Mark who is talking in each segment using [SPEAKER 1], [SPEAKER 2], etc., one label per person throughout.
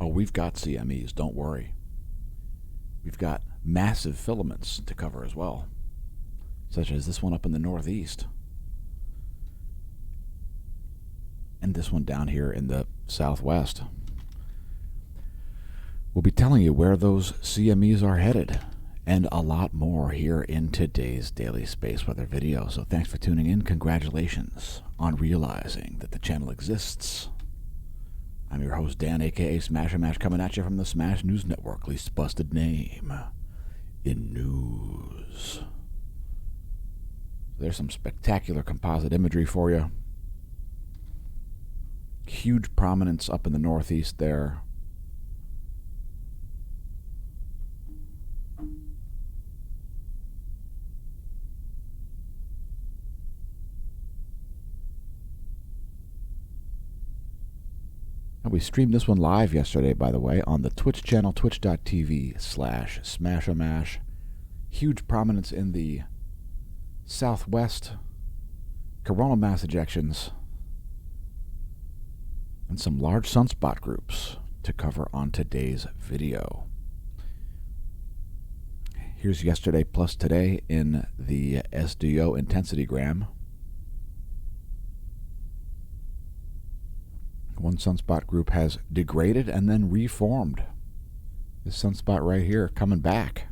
[SPEAKER 1] Oh, we've got CMEs, don't worry. We've got massive filaments to cover as well, such as this one up in the northeast. And this one down here in the southwest. We'll be telling you where those CMEs are headed and a lot more here in today's daily space weather video. So thanks for tuning in. Congratulations on realizing that the channel exists. I'm your host, Dan, aka Smasher Mash, coming at you from the Smash News Network, least busted name in news. There's some spectacular composite imagery for you. Huge prominence up in the northeast there. And we streamed this one live yesterday, by the way, on the Twitch channel, twitch.tv/SmasherMash. Huge prominence in the southwest, coronal mass ejections, and some large sunspot groups to cover on today's video. Here's yesterday plus today in the SDO intensitygram. One sunspot group has degraded and then reformed. This sunspot right here coming back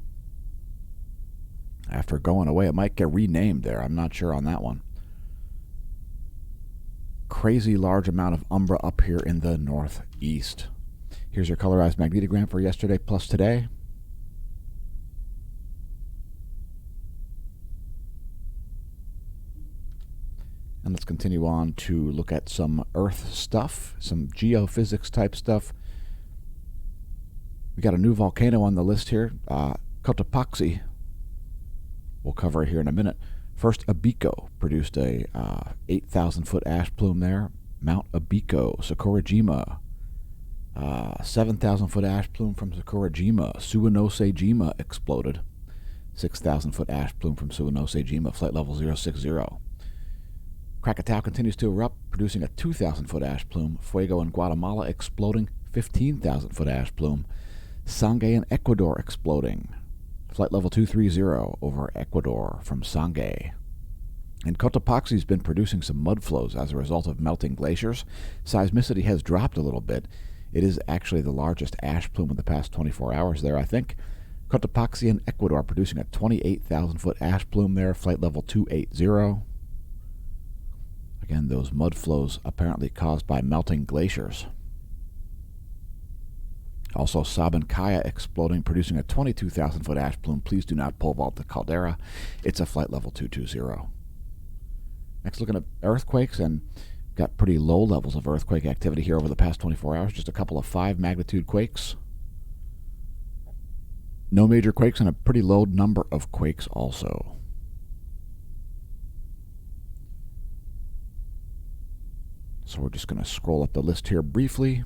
[SPEAKER 1] after going away. It might get renamed there. I'm not sure on that one. Crazy large amount of umbra up here in the northeast. Here's your colorized magnetogram for yesterday plus today. And let's continue on to look at some Earth stuff, some geophysics type stuff. We got a new volcano on the list here, Cotopaxi. We'll cover it here in a minute. First, Abico produced a 8,000 foot ash plume there. Mount Abico, Sakurajima. 7,000 foot ash plume from Sakurajima. Suwanosejima exploded. 6,000 foot ash plume from Suwanosejima, flight level 060. Krakatau continues to erupt, producing a 2,000 foot ash plume. Fuego in Guatemala exploding, 15,000 foot ash plume. Sangay in Ecuador exploding, flight level 230 over Ecuador from Sangay. And Cotopaxi's been producing some mud flows as a result of melting glaciers. Seismicity has dropped a little bit. It is actually the largest ash plume in the past 24 hours there, I think. Cotopaxi in Ecuador producing a 28,000 foot ash plume there, flight level 280. Again, those mud flows apparently caused by melting glaciers. Also, Sabancaya exploding, producing a 22,000 foot ash plume. Please do not pole vault the caldera. It's a flight level 220. Next, looking at earthquakes, and got pretty low levels of earthquake activity here over the past 24 hours. Just a couple of 5 magnitude quakes. No major quakes and a pretty low number of quakes also. So we're just going to scroll up the list here briefly.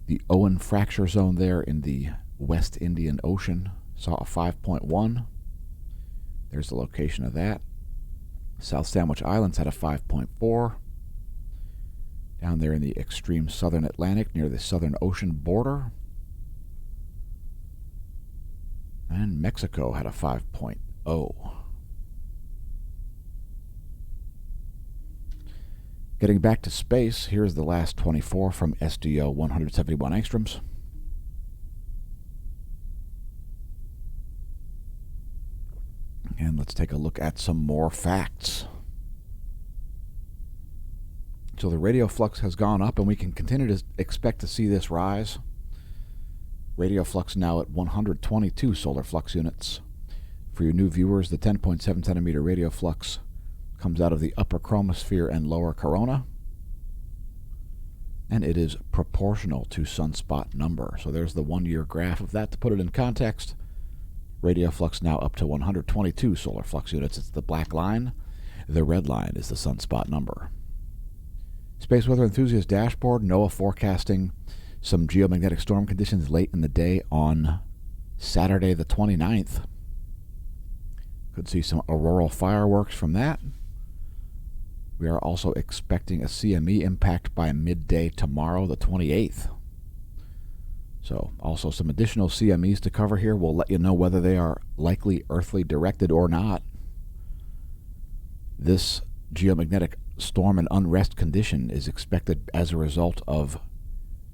[SPEAKER 1] The Owen fracture zone there in the West Indian Ocean saw a 5.1. There's the location of that. South Sandwich Islands had a 5.4. Down there in the extreme southern Atlantic near the Southern Ocean border. And Mexico had a 5.0. Getting back to space, here's the last 24 from SDO 171 angstroms. And let's take a look at some more facts. So the radio flux has gone up, and we can continue to expect to see this rise. Radio flux now at 122 solar flux units. For your new viewers, the 10.7 centimeter radio flux comes out of the upper chromosphere and lower corona, and it is proportional to sunspot number. So there's the 1 year graph of that to put it in context. Radio flux now up to 122 solar flux units. It's the black line. The red line is the sunspot number. Space Weather Enthusiast dashboard, NOAA forecasting some geomagnetic storm conditions late in the day on Saturday the 29th. Could see some auroral fireworks from that. We are also expecting a CME impact by midday tomorrow, the 28th. So also some additional CMEs to cover here. We'll let you know whether they are likely earthly directed or not. This geomagnetic storm and unrest condition is expected as a result of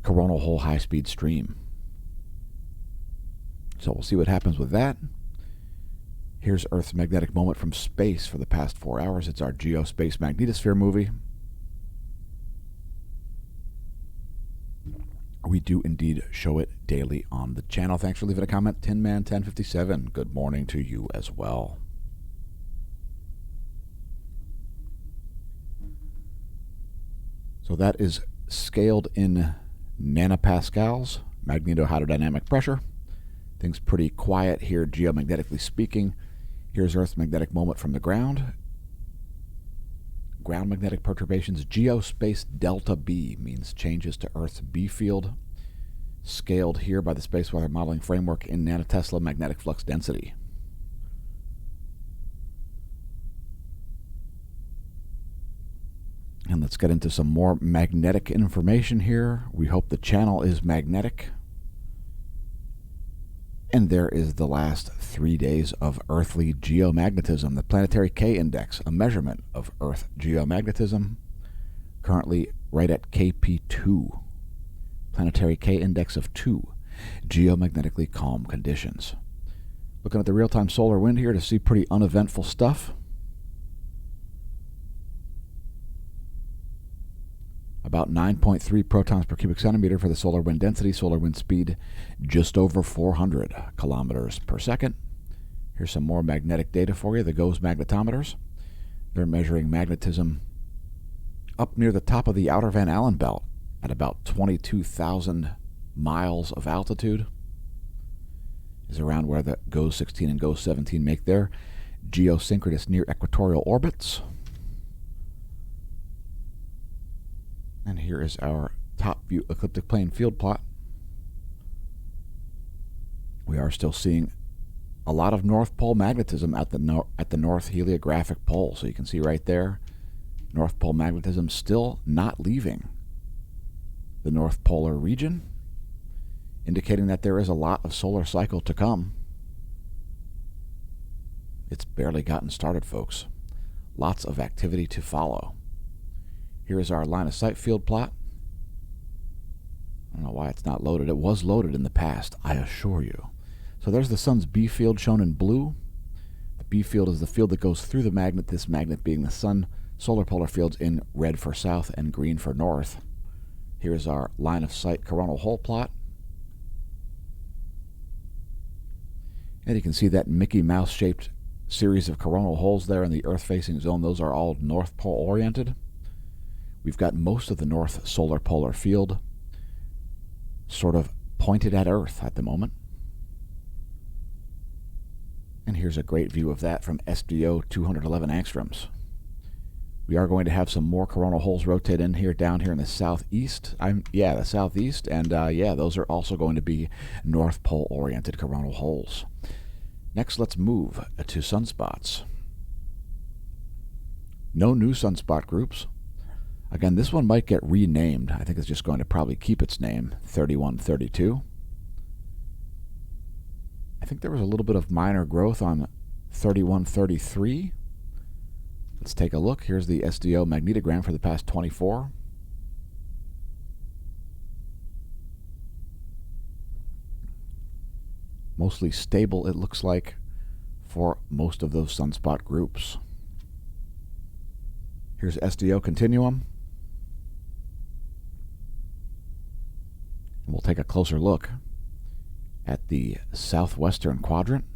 [SPEAKER 1] coronal hole high-speed stream. So we'll see what happens with that. Here's Earth's magnetic moment from space for the past 4 hours. It's our Geospace Magnetosphere movie. We do indeed show it daily on the channel. Thanks for leaving a comment. Tinman1057, good morning to you as well. So that is scaled in nanopascals, magnetohydrodynamic pressure. Things pretty quiet here geomagnetically speaking. Here's Earth's magnetic moment from the ground. Ground magnetic perturbations. Geospace delta B means changes to Earth's B field, scaled here by the space weather modeling framework in nanotesla magnetic flux density. And let's get into some more magnetic information here. We hope the channel is magnetic. And there is the last 3 days of earthly geomagnetism, the planetary K index, a measurement of Earth geomagnetism, currently right at KP2, planetary K index of 2, geomagnetically calm conditions. Looking at the real-time solar wind here to see pretty uneventful stuff. About 9.3 protons per cubic centimeter for the solar wind density, solar wind speed just over 400 kilometers per second. Here's some more magnetic data for you, the GOES magnetometers. They're measuring magnetism up near the top of the outer Van Allen belt at about 22,000 miles of altitude. Is around where the GOES 16 and GOES 17 make their geosynchronous near equatorial orbits. And here is our top view ecliptic plane field plot. We are still seeing a lot of North Pole magnetism at the North Heliographic Pole. So you can see right there, North Pole magnetism still not leaving the North Polar region, indicating that there is a lot of solar cycle to come. It's barely gotten started, folks. Lots of activity to follow. Here is our line of sight field plot. I don't know why it's not loaded. It was loaded in the past, I assure you. So there's the sun's B field shown in blue. The B field is the field that goes through the magnet, this magnet being the sun. Solar polar fields in red for south and green for north. Here is our line of sight coronal hole plot. And you can see that Mickey Mouse shaped series of coronal holes there in the Earth facing zone. Those are all North Pole oriented. We've got most of the North solar polar field sort of pointed at Earth at the moment. And here's a great view of that from SDO 211 angstroms. We are going to have some more coronal holes rotate in here, down here in the southeast. The southeast, and those are also going to be North Pole oriented coronal holes. Next, let's move to sunspots. No new sunspot groups. Again, this one might get renamed. I think it's just going to probably keep its name, 3132. I think there was a little bit of minor growth on 3133. Let's take a look. Here's the SDO magnetogram for the past 24. Mostly stable, it looks like, for most of those sunspot groups. Here's SDO continuum. We'll take a closer look at the southwestern quadrant.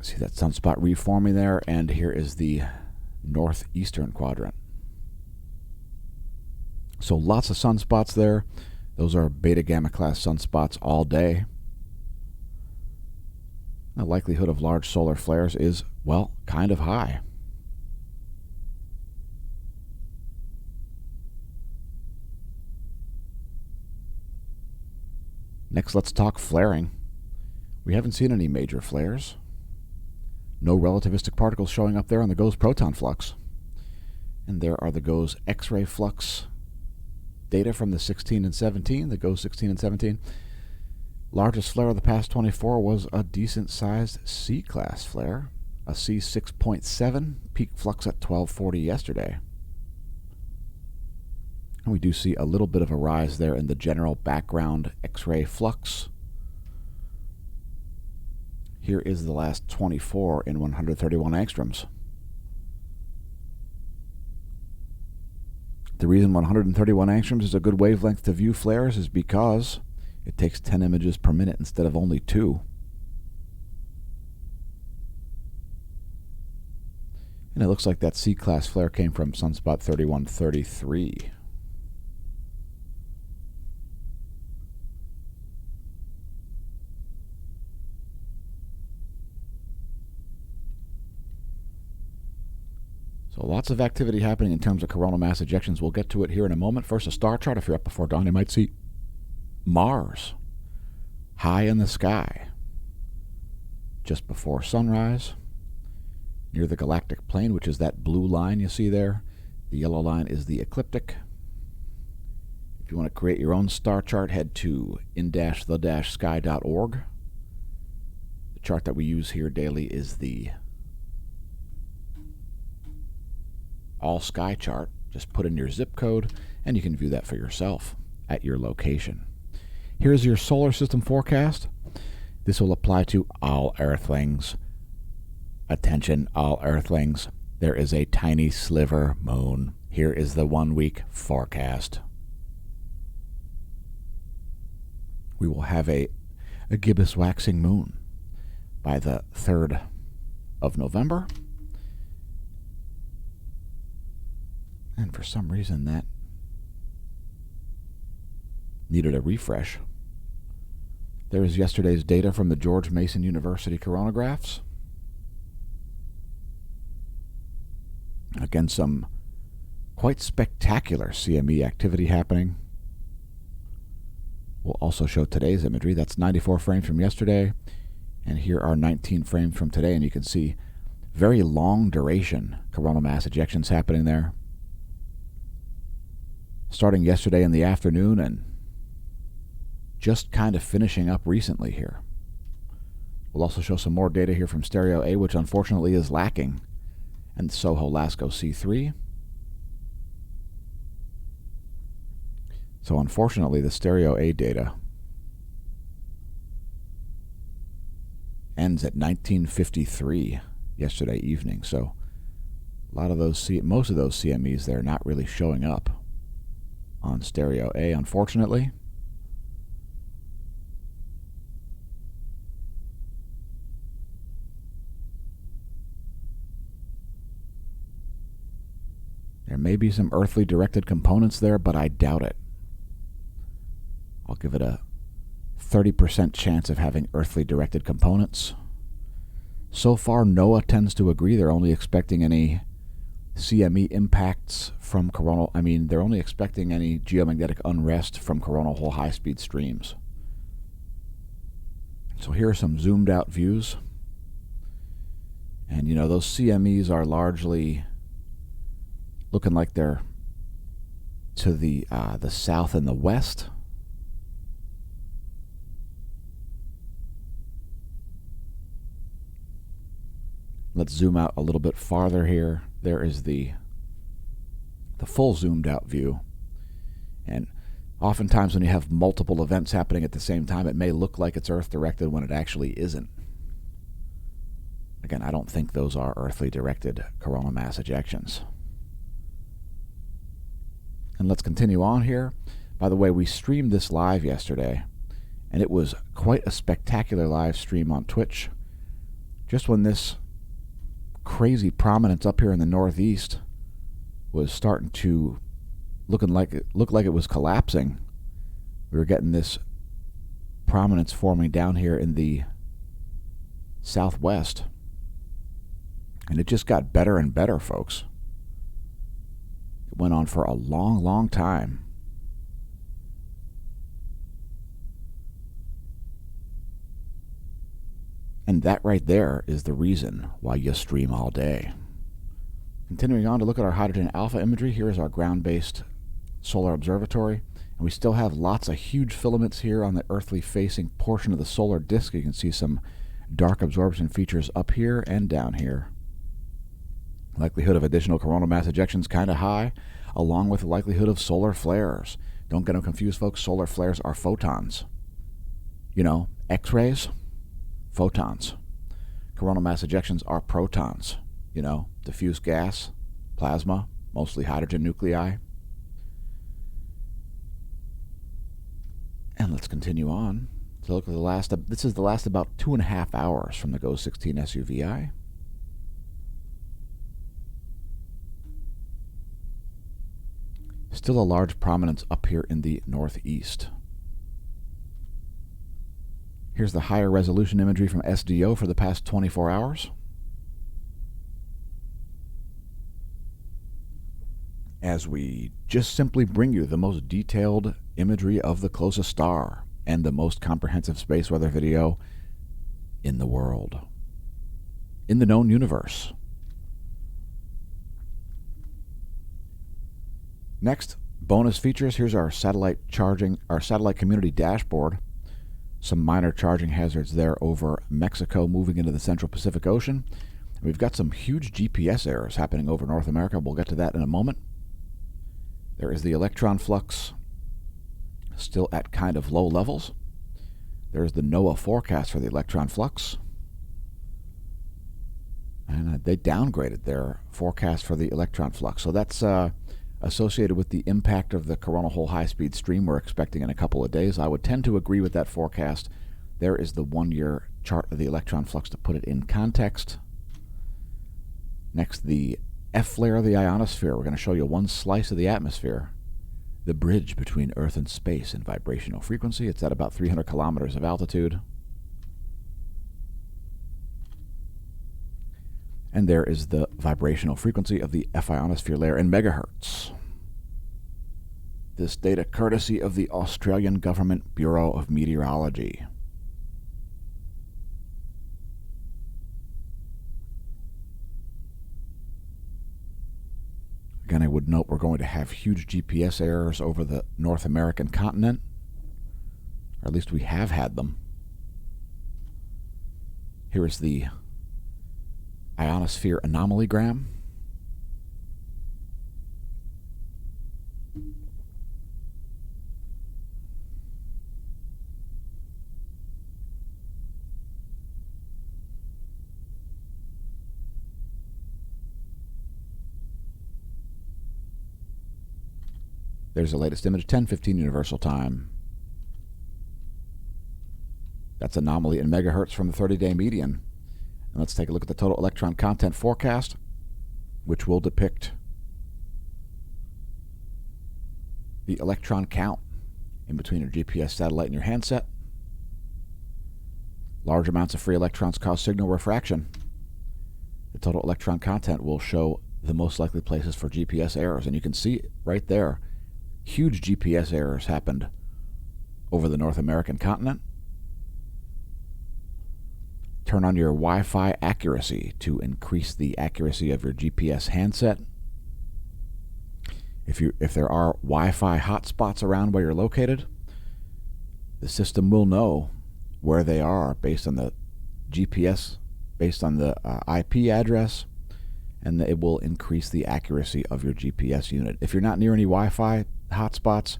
[SPEAKER 1] See that sunspot reforming there, and here is the northeastern quadrant. So lots of sunspots there. Those are beta gamma class sunspots all day. The likelihood of large solar flares is, well, kind of high. Next, let's talk flaring. We haven't seen any major flares. No relativistic particles showing up there on the GOES proton flux. And there are the GOES X-ray flux data from the 16 and 17, the GOES 16 and 17. Largest flare of the past 24 was a decent-sized C-class flare, a C6.7, peak flux at 1240 yesterday. And we do see a little bit of a rise there in the general background X-ray flux. Here is the last 24 in 131 angstroms. The reason 131 angstroms is a good wavelength to view flares is because it takes 10 images per minute instead of only 2. And it looks like that C-class flare came from sunspot 3133. So lots of activity happening in terms of coronal mass ejections. We'll get to it here in a moment. First, a star chart. If you're up before dawn, you might see Mars high in the sky just before sunrise near the galactic plane, which is that blue line you see there. The yellow line is the ecliptic. If you want to create your own star chart, head to in-the-sky.org. The chart that we use here daily is the all sky chart. Just put in your zip code and you can view that for yourself at your location. Here's your solar system forecast. This will apply to all Earthlings. Attention, all Earthlings. There is a tiny sliver moon. Here is the 1 week forecast. We will have a gibbous waxing moon by the 3rd of November. And for some reason that needed a refresh. There is yesterday's data from the George Mason University coronagraphs. Again, some quite spectacular CME activity happening. We'll also show today's imagery. That's 94 frames from yesterday. And here are 19 frames from today. And you can see very long duration coronal mass ejections happening there. Starting yesterday in the afternoon and just kind of finishing up recently here. We'll also show some more data here from Stereo A, which unfortunately is lacking, and Soho Lasco C3. So unfortunately, the Stereo A data ends at 1953 yesterday evening. So a lot of those, most of those CMEs there not really showing up on Stereo A, unfortunately. There may be some earthly directed components there, but I doubt it. I'll give it a 30% chance of having earthly directed components. So far, NOAA tends to agree they're only expecting any CME impacts from coronal. They're only expecting any geomagnetic unrest from coronal hole high-speed streams. So here are some zoomed out views. And those CMEs are largely looking like they're to the south and the west. Let's zoom out a little bit farther here. There is the full zoomed out view. And oftentimes when you have multiple events happening at the same time, it may look like it's Earth directed when it actually isn't. Again, I don't think those are earthly directed coronal mass ejections. And let's continue on here. By the way, we streamed this live yesterday, and it was quite a spectacular live stream on Twitch. Just when this crazy prominence up here in the northeast was starting to look like it was collapsing, we were getting this prominence forming down here in the southwest, and it just got better and better, folks. It went on for a long, long time. And you can see here, there is the full zoomed out view. And oftentimes when you have multiple events happening at the same time, it may look like it's Earth directed when it actually isn't. Again, I don't think those are earthly directed coronal mass ejections. And let's continue on here. By the way, we streamed this live yesterday, and it was quite a spectacular live stream on Twitch. Just when this prominence up here in the northeast was starting to look like it was collapsing, we were getting this prominence forming down here in the southwest, and it just got better and better, folks. It went on for a long, long time. And that right there is the reason why you stream all day. Continuing on to look at our hydrogen alpha imagery, here is our ground-based solar observatory. And we still have lots of huge filaments here on the earthly facing portion of the solar disk. You can see some dark absorption features up here and down here. Likelihood of additional coronal mass ejections kind of high, along with the likelihood of solar flares. Don't get them confused, folks. Solar flares are photons. You know, X-rays, photons. Coronal mass ejections are protons. You know, diffuse gas, plasma, mostly hydrogen nuclei. And let's continue on to look at the last. This is the last about 2.5 hours from the GO 16 SUVI. Still a large prominence up here in the northeast. Here's the higher resolution imagery from SDO for the past 24 hours. As we just simply bring you the most detailed imagery of the closest star and the most comprehensive space weather video in the world, in the known universe. Next, bonus features. Here's our satellite community dashboard. Some minor charging hazards there over Mexico moving into the Central Pacific Ocean. We've got some huge GPS errors happening over North America. We'll get to that in a moment. There is the electron flux still at kind of low levels. There's the NOAA forecast for the electron flux. And they downgraded their forecast for the electron flux. So that's associated with the impact of the coronal hole high-speed stream we're expecting in a couple of days. I would tend to agree with that forecast. There is the one-year chart of the electron flux to put it in context. Next, the F layer of the ionosphere. We're going to show you one slice of the atmosphere, the bridge between Earth and space in vibrational frequency. It's at about 300 kilometers of altitude. And there is the vibrational frequency of the F ionosphere layer in megahertz. This data courtesy of the Australian Government Bureau of Meteorology. Again, I would note we're going to have huge GPS errors over the North American continent, or at least we have had them. Here is the ionosphere anomalygram. There's the latest image, 10:15 Universal Time. That's anomaly in megahertz from the 30-day median. And let's take a look at the total electron content forecast, which will depict the electron count in between your GPS satellite and your handset. Large amounts of free electrons cause signal refraction. The total electron content will show the most likely places for GPS errors. And you can see right there, huge GPS errors happened over the North American continent. Turn on your Wi-Fi accuracy to increase the accuracy of your GPS handset. If there are Wi-Fi hotspots around where you're located, the system will know where they are based on the GPS, based on the IP address, and it will increase the accuracy of your GPS unit. If you're not near any Wi-Fi hotspots,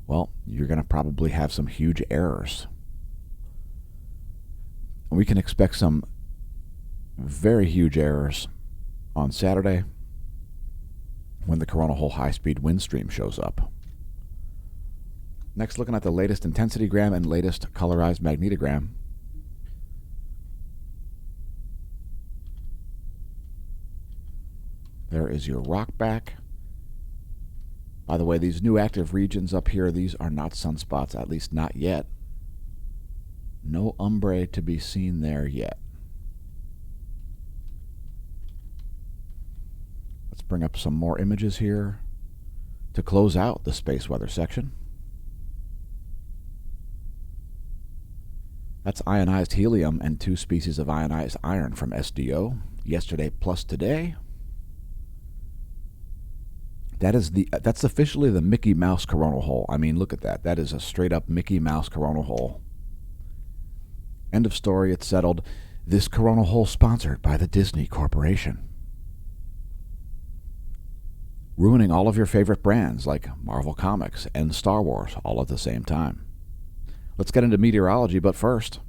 [SPEAKER 1] well, you're going to probably have some huge errors. We can expect some very huge errors on Saturday when the coronal hole high-speed wind stream shows up. Next, looking at the latest intensitygram and latest colorized magnetogram. There is your rock back. By the way, these new active regions up here, these are not sunspots, at least not yet. No umbre to be seen there yet. Let's bring up some more images here to close out the space weather section. That's ionized helium and 2 species of ionized iron from SDO. Yesterday plus today. That's officially the Mickey Mouse coronal hole. I mean, look at that. That is a straight up Mickey Mouse coronal hole. End of story. It's settled. This coronal hole sponsored by the Disney Corporation. Ruining all of your favorite brands like Marvel Comics and Star Wars all at the same time. Let's get into meteorology, but first,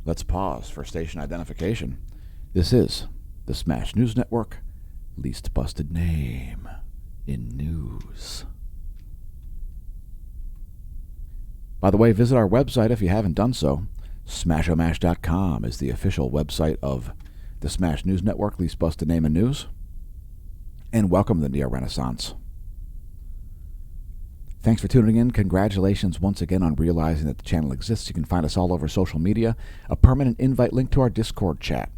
[SPEAKER 1] let's pause for station identification. This is the Smash News Network, least busted name in news. By the way, visit our website if you haven't done so. Smashomash.com is the official website of the Smash News Network, least busted name in news. And welcome to the Neo-Renaissance. Thanks for tuning in. Congratulations once again on realizing that the channel exists. You can find us all over social media. A permanent invite link to our Discord chat.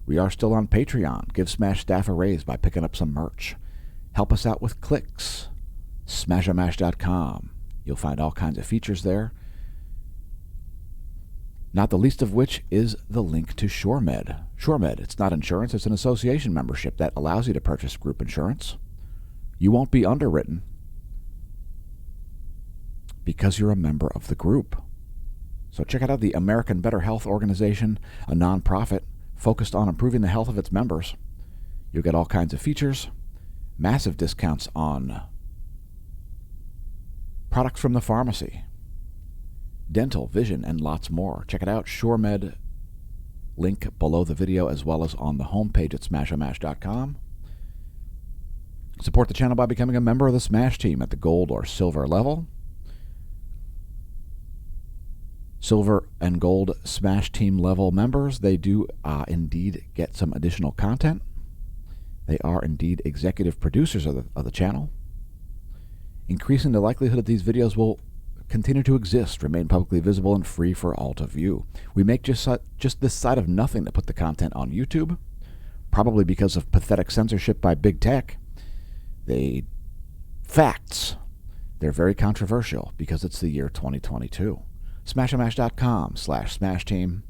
[SPEAKER 1] We are still on Patreon. Give Smash staff a raise by picking up some merch. Help us out with clicks. Smashomash.com. You'll find all kinds of features there. Not the least of which is the link to SureMed. SureMed, it's not insurance, it's an association membership that allows you to purchase group insurance. You won't be underwritten because you're a member of the group. So check out the American Better Health Organization, a nonprofit focused on improving the health of its members. You'll get all kinds of features, massive discounts on products from the pharmacy, dental, vision, and lots more. Check it out, SureMed, link below the video as well as on the homepage at smashomash.com. Support the channel by becoming a member of the Smash team at the gold or silver level. Silver and gold Smash team level members, they do indeed get some additional content. They are indeed executive producers of the channel, increasing the likelihood that these videos will continue to exist, remain publicly visible, and free for all to view. We make just this side of nothing to put the content on YouTube, probably because of pathetic censorship by big tech. Facts. They're very controversial because it's the year 2022. Smashomash.com/Smash Team.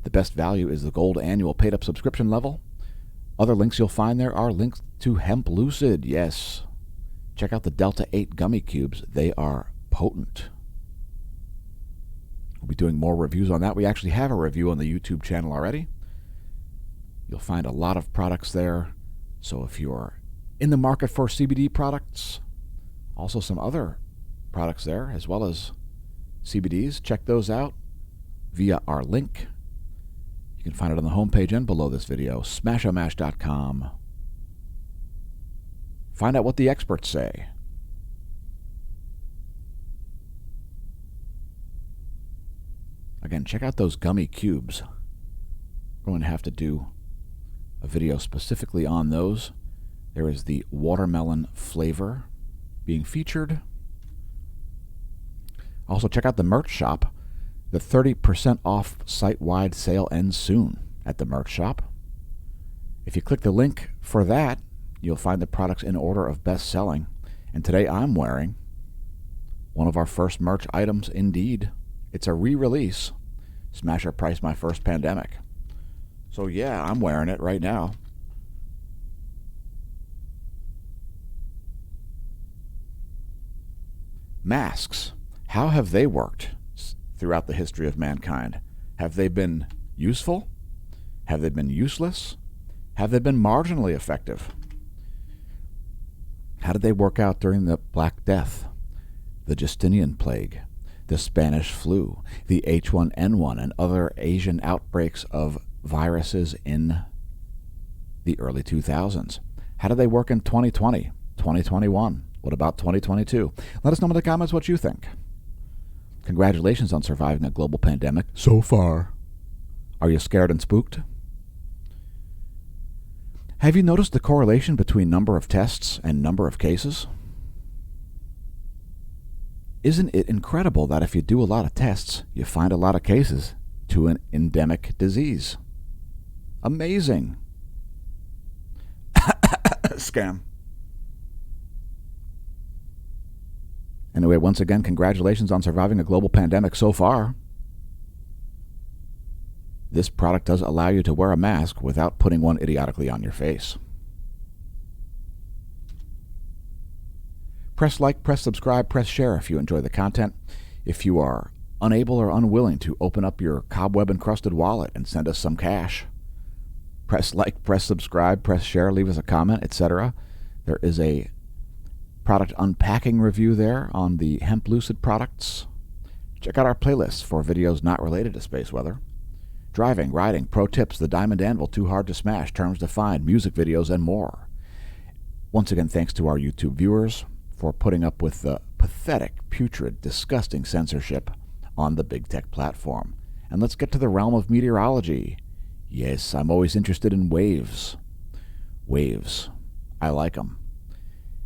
[SPEAKER 1] The best value is the gold annual paid-up subscription level. Other links you'll find there are links to Hemp Lucid. Yes. Check out the Delta 8 gummy cubes. They are potent. We'll be doing more reviews on that. We actually have a review on the YouTube channel already. You'll find a lot of products there. So if you're in the market for CBD products, also some other products there, as well as CBDs, check those out via our link. You can find it on the homepage and below this video, smashomash.com. Find out what the experts say. Again, check out those gummy cubes. We're going to have to do a video specifically on those. There is the watermelon flavor being featured. Also, check out the merch shop. The 30% off site-wide sale ends soon at the merch shop. If you click the link for that, you'll find the products in order of best selling. And today I'm wearing one of our first merch items indeed. It's a re-release. Smasher priced my first pandemic. So yeah, I'm wearing it right now. Masks. How have they worked throughout the history of mankind? Have they been useful? Have they been useless? Have they been marginally effective? How did they work out during the Black Death, the Justinian Plague, the Spanish flu, the H1N1, and other Asian outbreaks of viruses in the early 2000s? How did they work in 2020, 2021? What about 2022? Let us know in the comments what you think. Congratulations on surviving a global pandemic so far. Are you scared and spooked? Have you noticed the correlation between number of tests and number of cases? Isn't it incredible that if you do a lot of tests, you find a lot of cases to an endemic disease? Amazing. Scam. Anyway, once again, congratulations on surviving a global pandemic so far. This product does allow you to wear a mask without putting one idiotically on your face. Press like, press subscribe, press share if you enjoy the content. If you are unable or unwilling to open up your cobweb-encrusted wallet and send us some cash, press like, press subscribe, press share, leave us a comment, etc. There is a product unpacking review there on the Hemp Lucid products. Check out our playlists for videos not related to space weather. Driving, riding, pro tips, the diamond anvil, too hard to smash, terms defined, music videos, and more. Once again, thanks to our YouTube viewers for putting up with the pathetic, putrid, disgusting censorship on the big tech platform. And let's get to the realm of meteorology. Yes, I'm always interested in waves. Waves. I like them.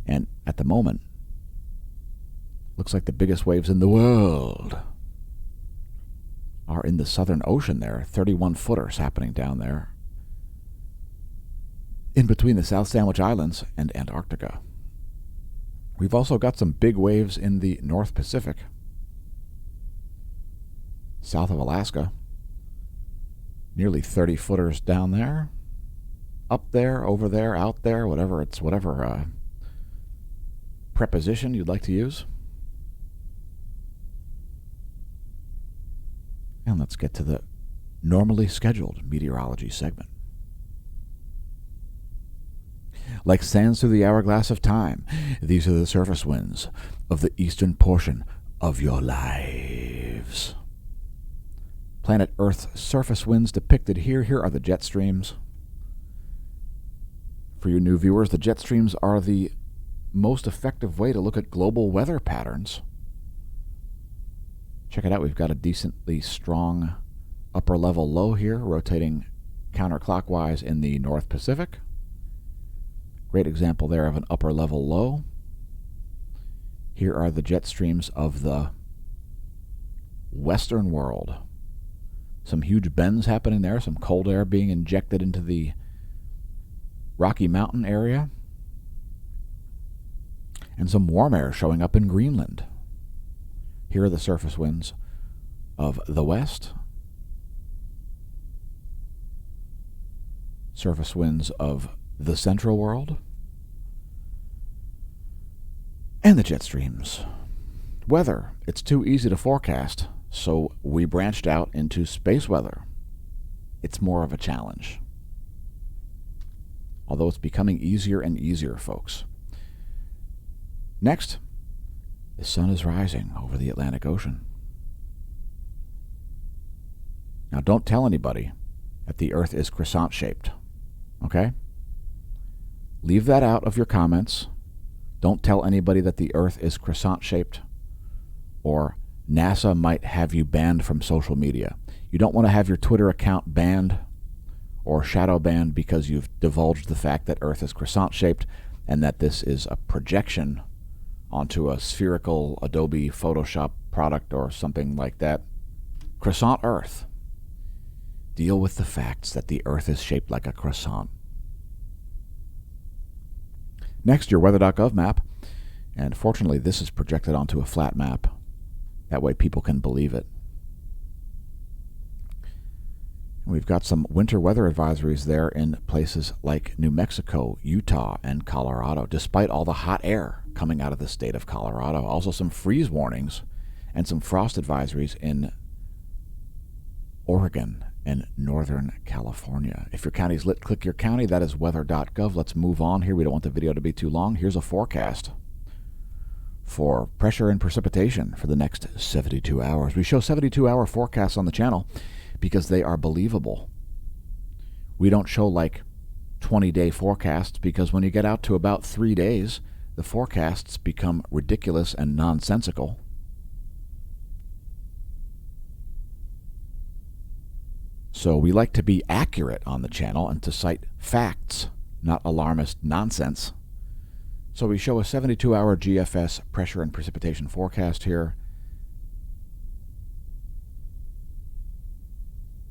[SPEAKER 1] And at the moment, looks like the biggest waves in the world are in the Southern Ocean there. 31-footers happening down there in between the South Sandwich Islands and Antarctica. We've also got some big waves in the North Pacific, south of Alaska. Nearly 30-footers down there, up there, over there, out there, whatever preposition you'd like to use. And let's get to the normally scheduled meteorology segment. Like sands through the hourglass of time, these are the surface winds of the eastern portion of your lives. Planet Earth's surface winds depicted here. Here are the jet streams. For you new viewers, the jet streams are the most effective way to look at global weather patterns. Check it out. We've got a decently strong upper level low here, rotating counterclockwise in the North Pacific. Great example there of an upper level low. Here are the jet streams of the western world. Some huge bends happening there, some cold air being injected into the Rocky Mountain area, and some warm air showing up in Greenland. Here are the surface winds of the west, surface winds of the central world, and the jet streams. Weather, it's too easy to forecast, so we branched out into space weather. It's more of a challenge, although it's becoming easier and easier, folks. Next, the sun is rising over the Atlantic Ocean. Now, don't tell anybody that the Earth is croissant-shaped, okay? Leave that out of your comments. Don't tell anybody that the Earth is croissant-shaped, or NASA might have you banned from social media. You don't want to have your Twitter account banned or shadow banned because you've divulged the fact that Earth is croissant-shaped and that this is a projection onto a spherical Adobe Photoshop product or something like that. Croissant Earth. Deal with the facts that the Earth is shaped like a croissant. Next, your weather.gov map. And fortunately, this is projected onto a flat map. That way people can believe it. We've got some winter weather advisories there in places like New Mexico, Utah, and Colorado, despite all the hot air coming out of the state of Colorado. Also some freeze warnings and some frost advisories in Oregon and Northern California. If your county's lit, click your county. That is weather.gov. Let's move on here. We don't want the video to be too long. Here's a forecast for pressure and precipitation for the next 72 hours. We show 72-hour forecasts on the channel because they are believable. We don't show like 20-day forecasts because when you get out to about 3 days, the forecasts become ridiculous and nonsensical. So we like to be accurate on the channel and to cite facts, not alarmist nonsense. So we show a 72-hour GFS pressure and precipitation forecast here.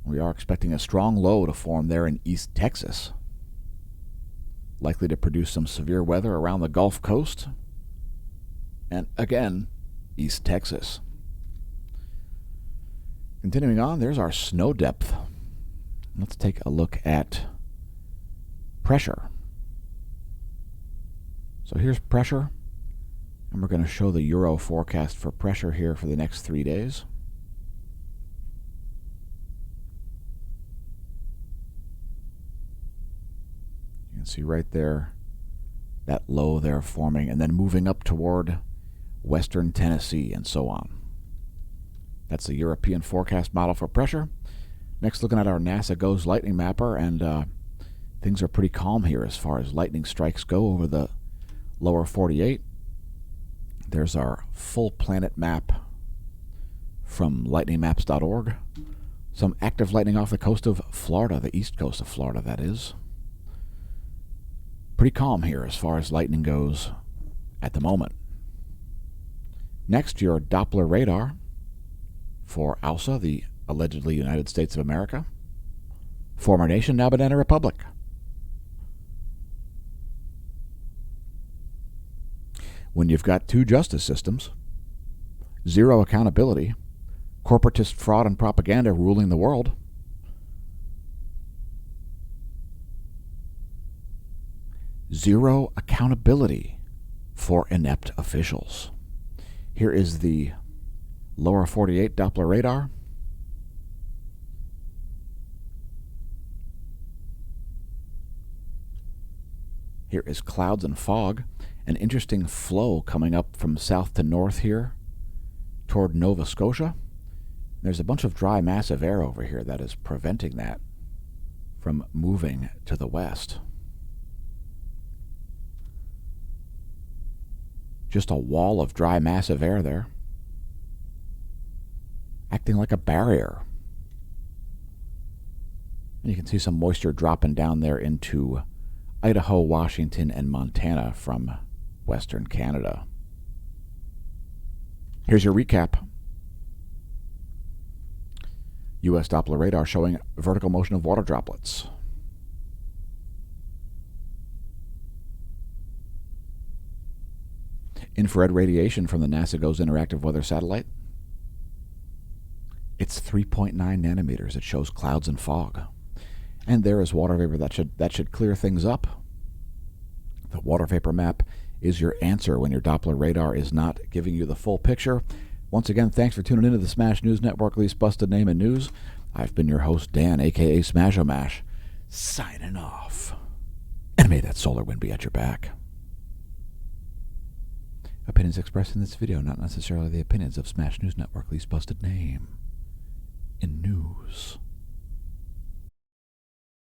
[SPEAKER 1] We are expecting a strong low to form there in East Texas, likely to produce some severe weather around the Gulf Coast, and again, East Texas. Continuing on, there's our snow depth. Let's take a look at pressure. So here's pressure, and we're going to show the Euro forecast for pressure here for the next 3 days. You can see right there that low there forming and then moving up toward western Tennessee and so on. That's the European forecast model for pressure. Next, looking at our NASA GOES lightning mapper, and things are pretty calm here as far as lightning strikes go over the lower 48. There's our full planet map from lightningmaps.org. Some active lightning off the coast of Florida, the east coast of Florida, that is. Pretty calm here as far as lightning goes at the moment. Next, your Doppler radar for AUSA, the allegedly United States of America. Former nation, now banana republic. When you've got two justice systems, zero accountability, corporatist fraud and propaganda ruling the world, zero accountability for inept officials. Here is the lower 48 Doppler radar. Here is clouds and fog. An interesting flow coming up from south to north here toward Nova Scotia. There's a bunch of dry massive air over here that is preventing that from moving to the west. Just a wall of dry massive air there, acting like a barrier. And you can see some moisture dropping down there into Idaho, Washington, and Montana from western Canada. Here's your recap. U.S. Doppler radar showing vertical motion of water droplets. Infrared radiation from the NASA GOES interactive weather satellite. It's 3.9 nanometers. It shows clouds and fog. And there is water vapor. That should clear things up. The water vapor map is your answer when your Doppler radar is not giving you the full picture. Once again, thanks for tuning into the Smash News Network, least busted name in news. I've been your host, Dan, a.k.a. Smash-O-Mash, signing off. And may that solar wind be at your back. Opinions expressed in this video, not necessarily the opinions of Smash News Network, least busted name in news.